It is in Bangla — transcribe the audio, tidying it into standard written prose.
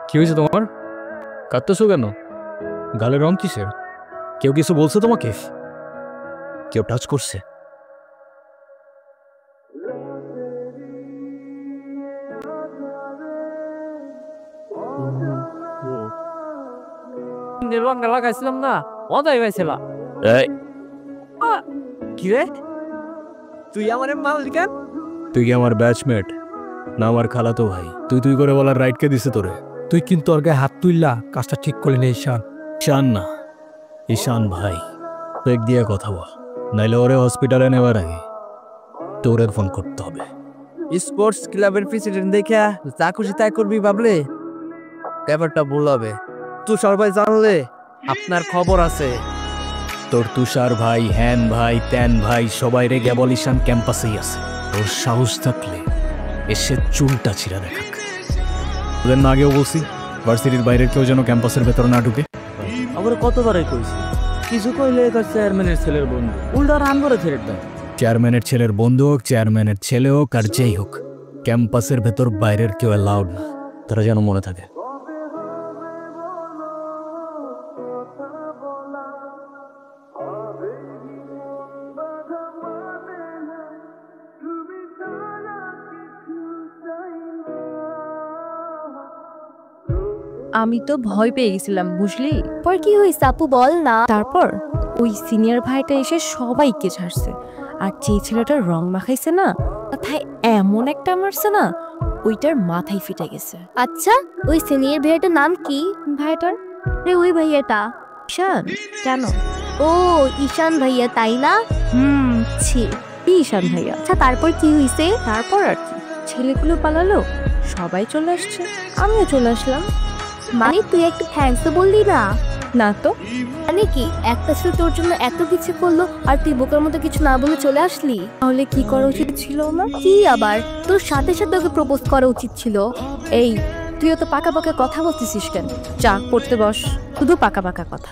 কি হয়েছে তোমার? কাঁদতেছো কেন? গালের রং কিসের? কেউ কিছু বলছে তোমাকে? কেউ টাচ করছে? রঙটা লাগাইছিলাম না, মজাই পাইছিলাম। কি রে, তুই আমার মালিকান? তুই কি আমার ব্যাচমেট না আমার খালাতো ভাই? তুই করে বলার রাইট কে দিছে তোরে? তুই কিন্তু ওর গায়ে হাত তুললা, কাজটা ঠিক করলি না ঈশান। ঈশান না, ঈশান ভাই। পেক দিয়ে কথা বল, নাইলে ওরে হসপিটালে নেওয়ার আগে তোরে ফোন করতে হবে। স্পোর্টস ক্লাবের প্রেসিডেন্ট দেখা যা খুশি তাই করবি ভাবলে ব্যাপারটা ভুল হবে। তুই সবাই জানলে আপনার খবর আছে। তোর তুষার ভাই, হ্যান ভাই, ত্যান ভাই সবাই রে কেবল ঈশান ক্যাম্পাসেই আছে। তোর সাহস থাকলে এসে চুলটা ছিঁড়া দেখাক। তোদের না আগেও বলছি ভার্সিটির বাইরের কেউ যেন ক্যাম্পাসের ভেতর না ঢুকে। আবার কতবারই কইছি, কিছু কইলে তার চেয়ারম্যানের ছেলের বন্ধু উল্টা রান করে ছেড়ে দেয়। চেয়ারম্যানের ছেলের বন্ধু হোক, চেয়ারম্যানের ছেলে হোক আর যেই হোক, ক্যাম্পাসের ভেতর বাইরের কেউ অ্যালাউড না। তারা যেন মনে থাকে। আমি তো ভয় পেয়ে গেছিলাম, বুঝলি? পর কি হয়েছে আপু, বল না। তারপর ওই সিনিয়র ভাইটা এসে সবাইকে ছাড়ছে, আর যে ছেলেটার রং মাখাইছে না, মাথায় এমন একটা মারছে না, ওইটার মাথায় ফিটে গেছে। আচ্ছা, ওই সিনিয়র ভাইয়াটার নাম কি? ভাইটার রে ওই ভাইয়াটা? ঈশান। কেন? ও ঈশান ভাইয়া, তাই না? ছি, ঈশান ভাইয়া। আচ্ছা তারপর কি হয়েছে? তারপর আর কি, ছেলেগুলো পালালো, সবাই চলে আসছে, আমিও চলে আসলাম। মানে তুই একটু থ্যাঙ্কস বললি না? না তো। মানে কি, একটা ছেলে তোর জন্য এত কিছু করলো আর তুই বোকার মতো কিছু না বলে চলে আসলি? তাহলে কি করা উচিত ছিল আমার? কি আবার, তোর সাথে সাথে ওকে প্রপোজ করা উচিত ছিল। এই, তুইও তো পাকা পাকা কথা বলতেছিস কেন? চা পড়তে বস, শুধু পাকা পাকা কথা।